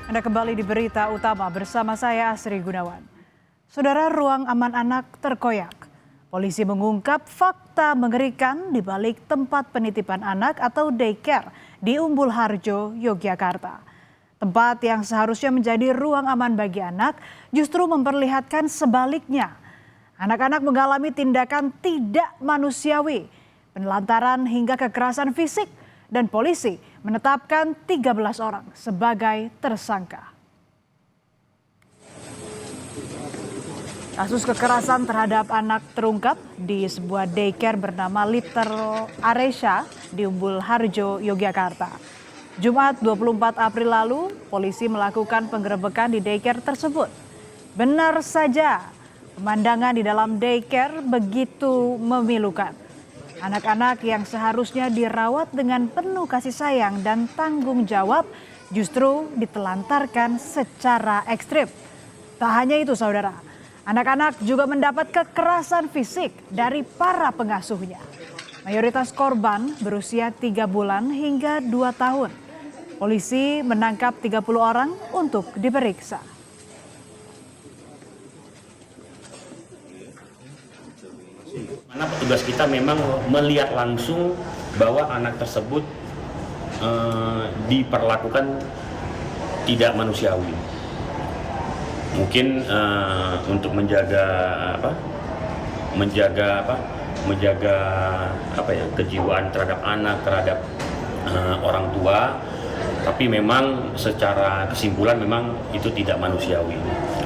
Anda kembali di berita utama bersama saya Asri Gunawan. Saudara, ruang aman anak terkoyak. Polisi mengungkap fakta mengerikan di balik tempat penitipan anak atau daycare di Umbul Harjo, Yogyakarta. Tempat yang seharusnya menjadi ruang aman bagi anak justru memperlihatkan sebaliknya. Anak-anak mengalami tindakan tidak manusiawi, penelantaran hingga kekerasan fisik, dan polisi menetapkan 13 orang sebagai tersangka. Kasus kekerasan terhadap anak terungkap di sebuah daycare bernama Little Aresha di Umbul Harjo, Yogyakarta. Jumat 24 April lalu, polisi melakukan penggerebekan di daycare tersebut. Benar saja, pemandangan di dalam daycare begitu memilukan. Anak-anak yang seharusnya dirawat dengan penuh kasih sayang dan tanggung jawab justru ditelantarkan secara ekstrim. Tak hanya itu saudara, anak-anak juga mendapat kekerasan fisik dari para pengasuhnya. Mayoritas korban berusia 3 bulan hingga 2 tahun. Polisi menangkap 30 orang untuk diperiksa. Karena petugas kita memang melihat langsung bahwa anak tersebut diperlakukan tidak manusiawi. Mungkin untuk menjaga kejiwaan terhadap anak, terhadap orang tua, tapi memang secara kesimpulan memang itu tidak manusiawi.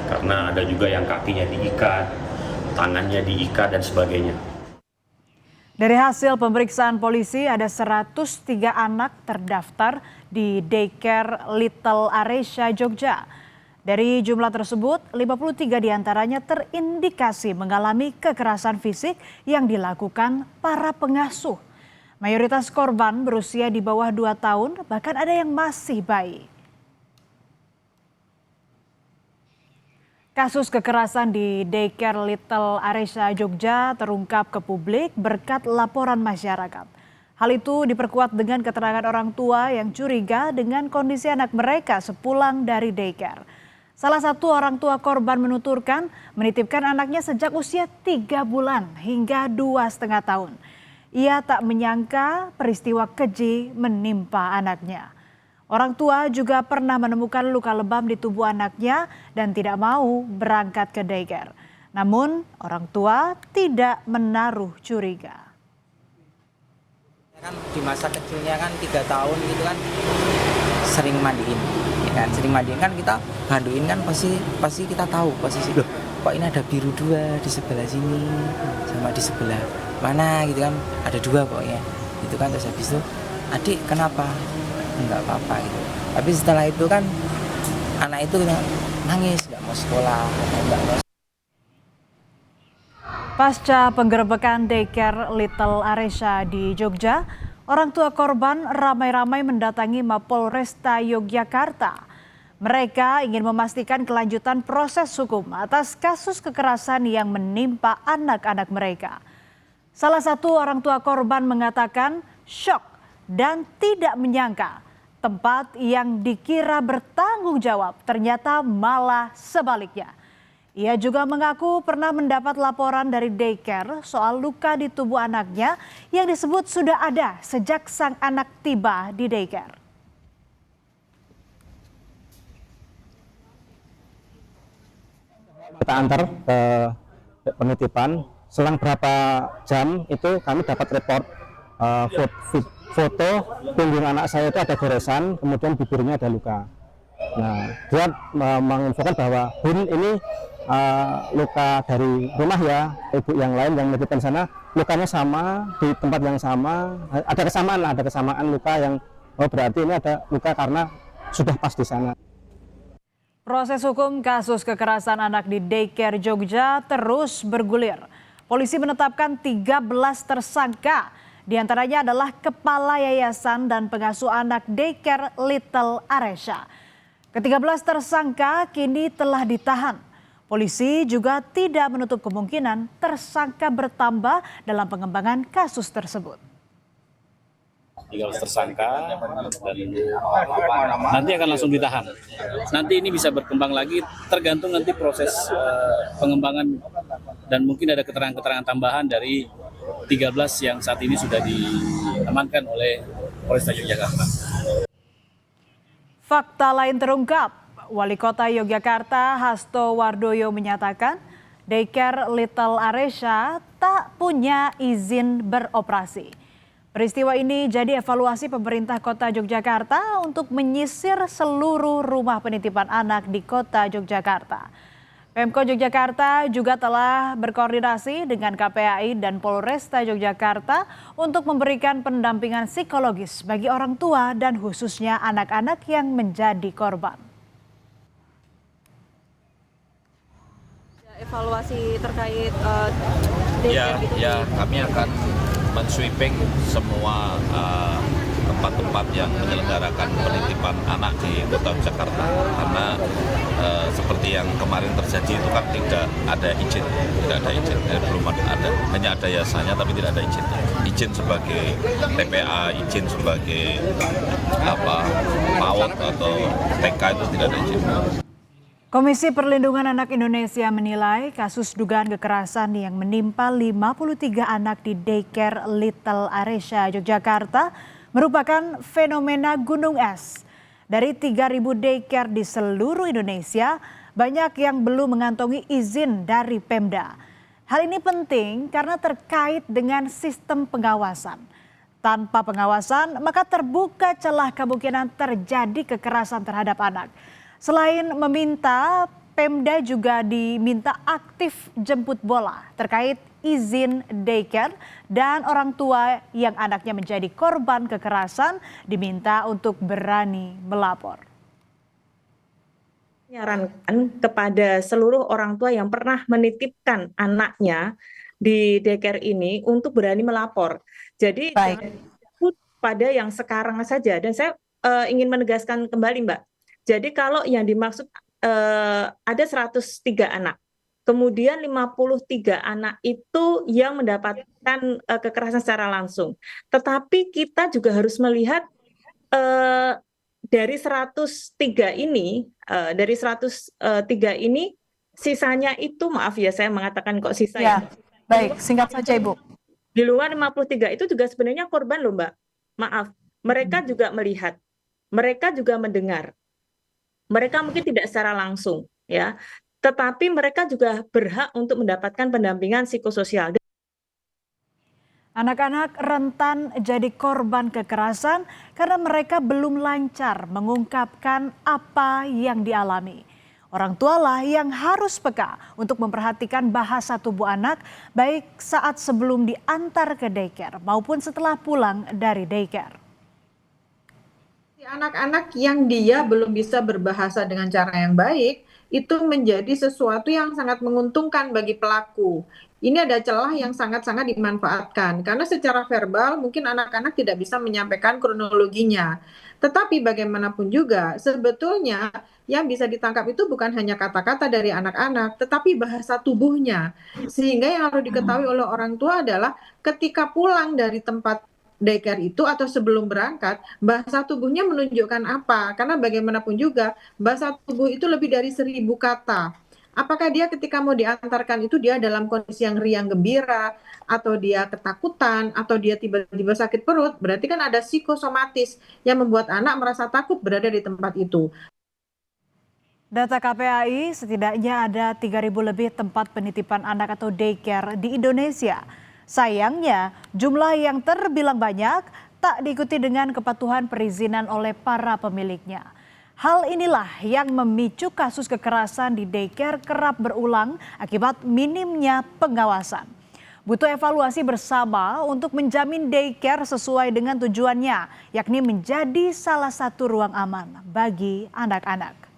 Karena ada juga yang kakinya diikat, tangannya diikat dan sebagainya. Dari hasil pemeriksaan polisi ada 103 anak terdaftar di daycare Little Aresha, Jogja. Dari jumlah tersebut, 53 diantaranya terindikasi mengalami kekerasan fisik yang dilakukan para pengasuh. Mayoritas korban berusia di bawah 2 tahun, bahkan ada yang masih bayi. Kasus kekerasan di daycare Little Aresha, Jogja terungkap ke publik berkat laporan masyarakat. Hal itu diperkuat dengan keterangan orang tua yang curiga dengan kondisi anak mereka sepulang dari daycare. Salah satu orang tua korban menuturkan menitipkan anaknya sejak usia 3 bulan hingga 2,5 tahun. Ia tak menyangka peristiwa keji menimpa anaknya. Orang tua juga pernah menemukan luka lebam di tubuh anaknya dan tidak mau berangkat ke daycare. Namun orang tua tidak menaruh curiga. Kan di masa kecilnya kan 3 tahun gitu kan sering mandiin. Ya kan, sering mandiin kan kita mandiin kan pasti kita tahu posisi. Loh, kok ini ada biru 2 di sebelah sini sama di sebelah mana gitu kan. Ada 2 pokoknya. Itu kan terus habis itu, "Adik, kenapa?" Enggak apa-apa gitu. Tapi setelah itu kan anak itu nangis, nggak mau sekolah, nggak mau. Pasca penggerebekan daycare Little Aresha di Jogja, orang tua korban ramai-ramai mendatangi Mapolresta Yogyakarta. Mereka ingin memastikan kelanjutan proses hukum atas kasus kekerasan yang menimpa anak-anak mereka. Salah satu orang tua korban mengatakan syok dan tidak menyangka tempat yang dikira bertanggung jawab ternyata malah sebaliknya. Ia juga mengaku pernah mendapat laporan dari daycare soal luka di tubuh anaknya yang disebut sudah ada sejak sang anak tiba di daycare. Kita antar ke penitipan, selang berapa jam itu kami dapat report foto punggung anak saya itu ada goresan, kemudian bibirnya ada luka. Nah, dia menginfokan bahwa Bun ini luka dari rumah ya, ibu yang lain yang menitipkan sana lukanya sama di tempat yang sama, ada kesamaan luka yang berarti ini ada luka karena sudah pas di sana. Proses hukum kasus kekerasan anak di daycare Jogja terus bergulir. Polisi menetapkan 13 tersangka. Di antaranya adalah kepala yayasan dan pengasuh anak daycare Little Aresha. Ke-13 tersangka kini telah ditahan. Polisi juga tidak menutup kemungkinan tersangka bertambah dalam pengembangan kasus tersebut. tersangka dan nanti akan langsung ditahan. Nanti ini bisa berkembang lagi tergantung nanti proses pengembangan dan mungkin ada keterangan-keterangan tambahan dari 13 yang saat ini sudah diamankan oleh Polresta Yogyakarta. Fakta lain terungkap, Wali Kota Yogyakarta Hasto Wardoyo menyatakan daycare Little Aresya tak punya izin beroperasi. Peristiwa ini jadi evaluasi pemerintah Kota Yogyakarta untuk menyisir seluruh rumah penitipan anak di Kota Yogyakarta. Pemkot Yogyakarta juga telah berkoordinasi dengan KPAI dan Polresta Yogyakarta untuk memberikan pendampingan psikologis bagi orang tua dan khususnya anak-anak yang menjadi korban. Evaluasi terkait ya kami akan mensweeping semua tempat-tempat yang menyelenggarakan penitipan anak di Kota Jakarta karena seperti yang kemarin terjadi itu kan tidak ada izin, belum ada, hanya ada yayasannya tapi tidak ada izin sebagai TPA, izin sebagai PAUD atau TK itu tidak ada izin. Komisi Perlindungan Anak Indonesia menilai kasus dugaan kekerasan yang menimpa 53 anak di daycare Little Aresya Yogyakarta merupakan fenomena gunung es. Dari 3.000 daycare di seluruh Indonesia, banyak yang belum mengantongi izin dari Pemda. Hal ini penting karena terkait dengan sistem pengawasan. Tanpa pengawasan, maka terbuka celah kemungkinan terjadi kekerasan terhadap anak. Selain meminta, Pemda juga diminta aktif jemput bola terkait izin daycare dan orang tua yang anaknya menjadi korban kekerasan diminta untuk berani melapor. Menyarankan kepada seluruh orang tua yang pernah menitipkan anaknya di daycare ini untuk berani melapor. Jadi jangan takut pada yang sekarang saja. Dan saya ingin menegaskan kembali, Mbak. Jadi kalau yang dimaksud ada 103 anak, kemudian 53 anak itu yang mendapatkan kekerasan secara langsung. Tetapi kita juga harus melihat dari 103 ini, sisanya itu, maaf ya saya mengatakan kok sisa ya. Baik, singkat saja Ibu. Di luar 53 itu juga sebenarnya korban loh Mbak. Maaf, mereka juga melihat, mereka juga mendengar. Mereka mungkin tidak secara langsung, ya, tetapi mereka juga berhak untuk mendapatkan pendampingan psikososial. Anak-anak rentan jadi korban kekerasan karena mereka belum lancar mengungkapkan apa yang dialami. Orang tualah yang harus peka untuk memperhatikan bahasa tubuh anak baik saat sebelum diantar ke daycare maupun setelah pulang dari daycare. Anak-anak yang dia belum bisa berbahasa dengan cara yang baik itu menjadi sesuatu yang sangat menguntungkan bagi pelaku. Ini ada celah yang sangat-sangat dimanfaatkan karena secara verbal mungkin anak-anak tidak bisa menyampaikan kronologinya. Tetapi bagaimanapun juga sebetulnya yang bisa ditangkap itu bukan hanya kata-kata dari anak-anak tetapi bahasa tubuhnya. Sehingga yang harus diketahui oleh orang tua adalah ketika pulang dari tempat daycare itu atau sebelum berangkat, bahasa tubuhnya menunjukkan apa? Karena bagaimanapun juga bahasa tubuh itu lebih dari 1.000 kata. Apakah dia ketika mau diantarkan itu dia dalam kondisi yang riang gembira, atau dia ketakutan, atau dia tiba-tiba sakit perut, berarti kan ada psikosomatis yang membuat anak merasa takut berada di tempat itu. Data KPAI setidaknya ada 3.000 lebih tempat penitipan anak atau daycare di Indonesia. Sayangnya, jumlah yang terbilang banyak tak diikuti dengan kepatuhan perizinan oleh para pemiliknya. Hal inilah yang memicu kasus kekerasan di daycare kerap berulang akibat minimnya pengawasan. Butuh evaluasi bersama untuk menjamin daycare sesuai dengan tujuannya, yakni menjadi salah satu ruang aman bagi anak-anak.